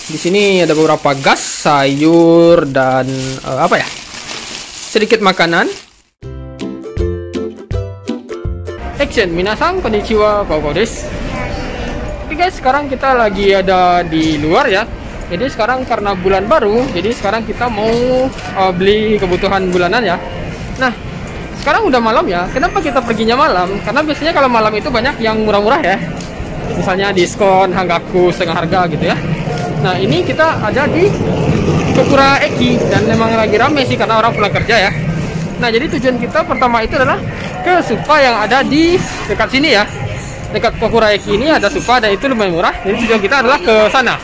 Di sini ada beberapa gas, sayur, dan apa ya? Sedikit makanan. Action, minasan konnichiwa, koko desu. Oke guys, sekarang kita lagi ada di luar ya. Jadi sekarang karena bulan baru, jadi sekarang kita mau beli kebutuhan bulanan ya. Nah, sekarang udah malam ya. Kenapa kita perginya malam? Karena biasanya kalau malam itu banyak yang murah-murah ya. Misalnya diskon, hanggaku, setengah harga gitu ya. Nah, ini kita ada di Kokura Eki dan memang lagi rame sih karena orang pulang kerja ya. Nah, jadi tujuan kita pertama itu adalah ke Supa yang ada di dekat sini ya. Dekat Kokura Eki ini ada Supa dan itu lumayan murah. Jadi tujuan kita adalah ke sana.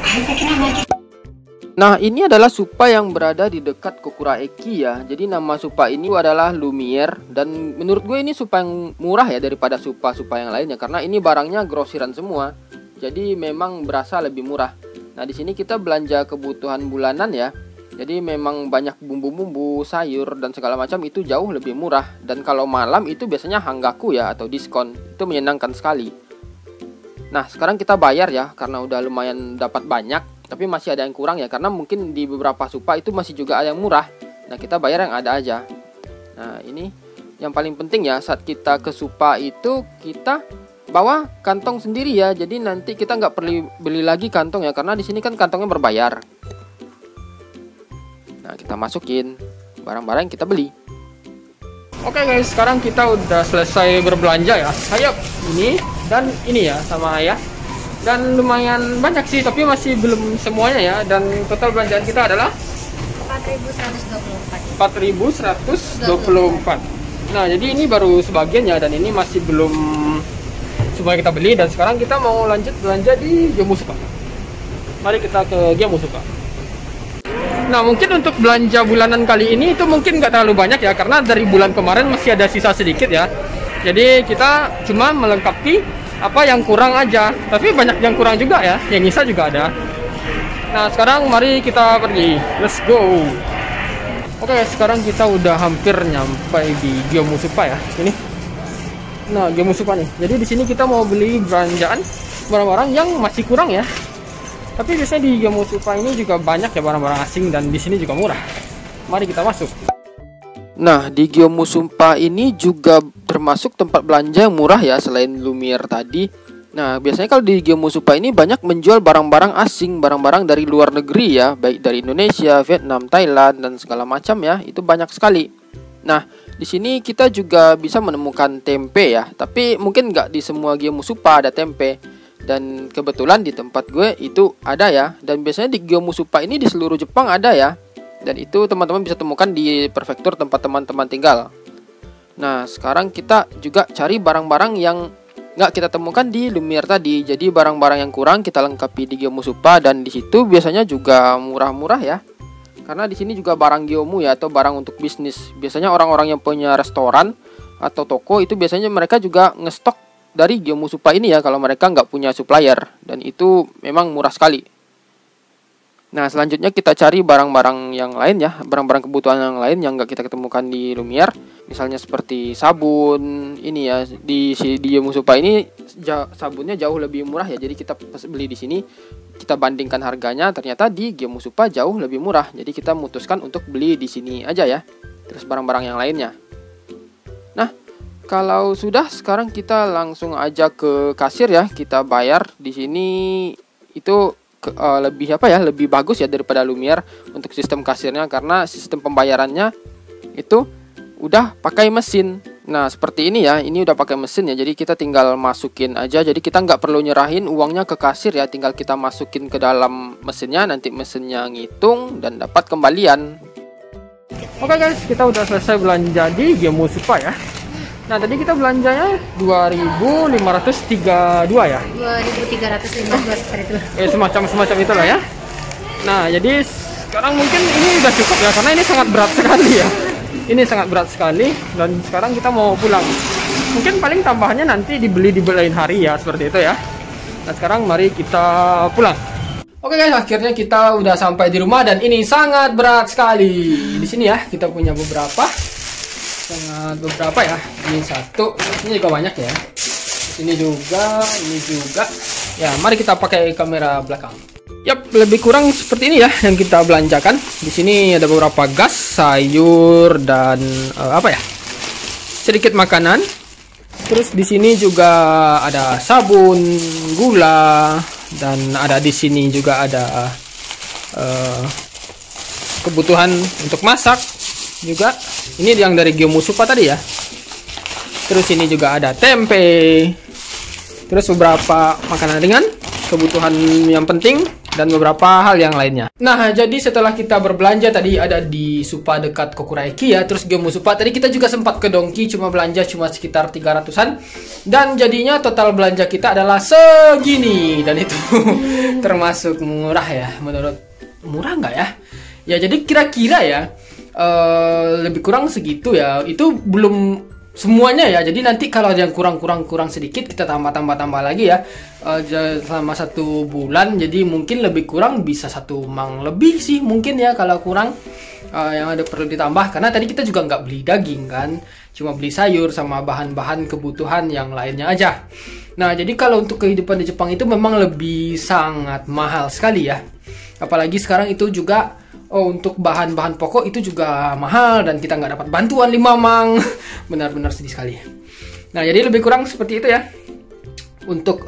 Nah, ini adalah Supa yang berada di dekat Kokura Eki ya. Jadi nama Supa ini adalah Lumiere dan menurut gue ini Supa yang murah ya daripada Supa-Supa yang lainnya karena ini barangnya grosiran semua. Jadi memang berasa lebih murah. Nah, di sini kita belanja kebutuhan bulanan ya. Jadi memang banyak bumbu-bumbu, sayur dan segala macam itu jauh lebih murah. Dan kalau malam itu biasanya hanggaku ya atau diskon. Itu menyenangkan sekali. Nah, sekarang kita bayar ya karena udah lumayan dapat banyak. Tapi masih ada yang kurang ya karena mungkin di beberapa Supa itu masih juga ada yang murah. Nah, kita bayar yang ada aja. Nah, ini yang paling penting ya saat kita ke Supa itu kita bawa kantong sendiri ya. Jadi nanti kita nggak perlu beli lagi kantong ya karena di sini kan kantongnya berbayar. Nah, kita masukin barang-barang yang kita beli. Oke guys, sekarang kita udah selesai berbelanja ya. Ayo, ini dan ini ya sama ayah. Dan lumayan banyak sih, tapi masih belum semuanya ya. Dan total belanjaan kita adalah 4.124. Nah, jadi ini baru sebagian ya dan ini masih belum semua kita beli. Dan sekarang kita mau lanjut belanja di Gyomusupa. Mari kita ke Gyomusupa. Nah, mungkin untuk belanja bulanan kali ini itu mungkin nggak terlalu banyak ya karena dari bulan kemarin masih ada sisa sedikit ya. Jadi kita cuma melengkapi apa yang kurang aja, tapi banyak yang kurang juga ya, yang sisa juga ada. Nah, sekarang mari kita pergi, let's go. Oke, sekarang kita udah hampir nyampe di Gyomusupa ya. Ini, nah Gyomusupa nih. Jadi di sini kita mau beli belanjaan barang-barang yang masih kurang ya. Tapi biasanya di Gyomusupa ini juga banyak ya barang-barang asing dan di sini juga murah. Mari kita masuk. Nah, di Gyomusupa ini juga termasuk tempat belanja yang murah ya selain Lumiere tadi. Nah, biasanya kalau di Gyomusupa ini banyak menjual barang-barang asing, barang-barang dari luar negeri ya, baik dari Indonesia, Vietnam, Thailand dan segala macam ya. Itu banyak sekali. Nah, di sini kita juga bisa menemukan tempe ya, tapi mungkin nggak di semua Gyomusupa ada tempe. Dan kebetulan di tempat gue itu ada ya. Dan biasanya di Gyomusupa ini di seluruh Jepang ada ya. Dan itu teman-teman bisa temukan di prefektur tempat teman-teman tinggal. Nah, sekarang kita juga cari barang-barang yang nggak kita temukan di Lumiere tadi. Jadi barang-barang yang kurang kita lengkapi di Gyomusupa dan di situ biasanya juga murah-murah ya. Karena di sini juga barang Gyomu ya atau barang untuk bisnis. Biasanya orang-orang yang punya restoran atau toko itu biasanya mereka juga ngestok dari Gyomusupa ini ya kalau mereka nggak punya supplier dan itu memang murah sekali. Nah, selanjutnya kita cari barang-barang yang lain ya, barang-barang kebutuhan yang lain yang nggak kita ketemukan di Lumiere. Misalnya seperti sabun ini ya di Gyomusupa ini sabunnya jauh lebih murah ya. Jadi kita beli di sini, kita bandingkan harganya ternyata di Gyomusupa jauh lebih murah. Jadi kita memutuskan untuk beli di sini aja ya. Terus barang-barang yang lainnya. Nah, kalau sudah, sekarang kita langsung aja ke kasir ya. Kita bayar di sini itu lebih apa ya? Lebih bagus ya daripada Lumiere untuk sistem kasirnya karena sistem pembayarannya itu udah pakai mesin. Nah, seperti ini ya. Ini udah pakai mesin ya. Jadi kita tinggal masukin aja. Jadi kita nggak perlu nyerahin uangnya ke kasir ya. Tinggal kita masukin ke dalam mesinnya. Nanti mesinnya ngitung dan dapat kembalian. Oke guys, kita udah selesai belanja di Gyomusupa ya. Nah, tadi kita belanjanya 2.532 ya? 2.315 seperti itu. Semacam itulah ya. Nah, jadi sekarang mungkin ini udah cukup ya, karena ini sangat berat sekali ya. Ini sangat berat sekali, dan sekarang kita mau pulang. Mungkin paling tambahannya nanti dibeli di lain hari ya, seperti itu ya. Nah, sekarang mari kita pulang. Oke guys, akhirnya kita udah sampai di rumah, dan ini sangat berat sekali. Di sini ya, kita punya beberapa ya. Ini satu, ini juga banyak ya. Ini juga. Ya, mari kita pakai kamera belakang. Yap, lebih kurang seperti ini ya yang kita belanjakan. Di sini ada beberapa gas, sayur, dan apa ya? Sedikit makanan. Terus di sini juga ada sabun, gula, dan ada di sini juga ada kebutuhan untuk masak juga. Ini yang dari Gyomusupa tadi ya. Terus ini juga ada tempe. Terus beberapa makanan ringan, kebutuhan yang penting, dan beberapa hal yang lainnya. Nah, jadi setelah kita berbelanja tadi ada di Supa dekat Kokuraeki ya, terus Gyomusupa tadi kita juga sempat ke Donki, cuma belanja cuma sekitar 300-an. Dan jadinya total belanja kita adalah segini, dan itu termasuk murah ya, menurut murah nggak ya? Ya jadi kira-kira ya lebih kurang segitu ya. Itu belum semuanya ya, jadi nanti kalau ada yang kurang sedikit kita tambah lagi ya selama 1 bulan. Jadi mungkin lebih kurang bisa 1 mang lebih sih mungkin ya kalau kurang yang ada perlu ditambah, karena tadi kita juga nggak beli daging kan, cuma beli sayur sama bahan-bahan kebutuhan yang lainnya aja. Nah, jadi kalau untuk kehidupan di Jepang itu memang lebih sangat mahal sekali ya, apalagi sekarang itu juga untuk bahan-bahan pokok itu juga mahal, dan kita nggak dapat bantuan 5 mang. Benar-benar sedih sekali. Nah, jadi lebih kurang seperti itu ya untuk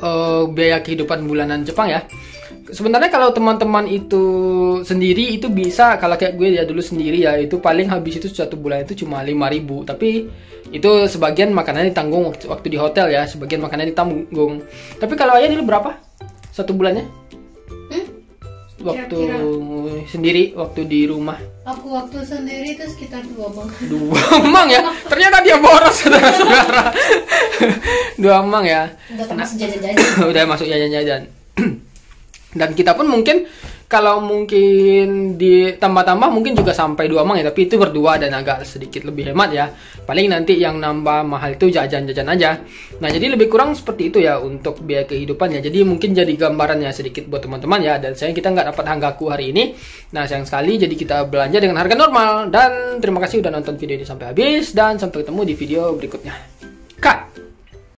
biaya kehidupan bulanan Jepang ya. Sebenarnya kalau teman-teman itu sendiri itu bisa, kalau kayak gue ya dulu sendiri ya, itu paling habis itu 1 bulan itu cuma 5.000. Tapi itu sebagian makanan ditanggung waktu di hotel ya, sebagian makanan ditanggung. Tapi kalau ayah dulu berapa 1 bulannya? Waktu kira-kira sendiri, waktu di rumah. Aku waktu sendiri itu sekitar 2 mang. 2 mang ya? Ternyata dia boros, saudara-saudara. 2 mang ya? Udah termasuk jajan-jajan. Udah masuk jajan-jajan. Dan kita pun mungkin kalau mungkin ditambah-tambah mungkin juga sampai 2 mang ya, tapi itu berdua dan agak sedikit lebih hemat ya. Paling nanti yang nambah mahal itu jajan-jajan aja. Nah, jadi lebih kurang seperti itu ya untuk biaya kehidupannya. Jadi mungkin jadi gambarannya sedikit buat teman-teman ya. Dan sayang kita nggak dapat hanggaku hari ini. Nah, sayang sekali, jadi kita belanja dengan harga normal. Dan terima kasih udah nonton video ini sampai habis, dan sampai ketemu di video berikutnya. Cut!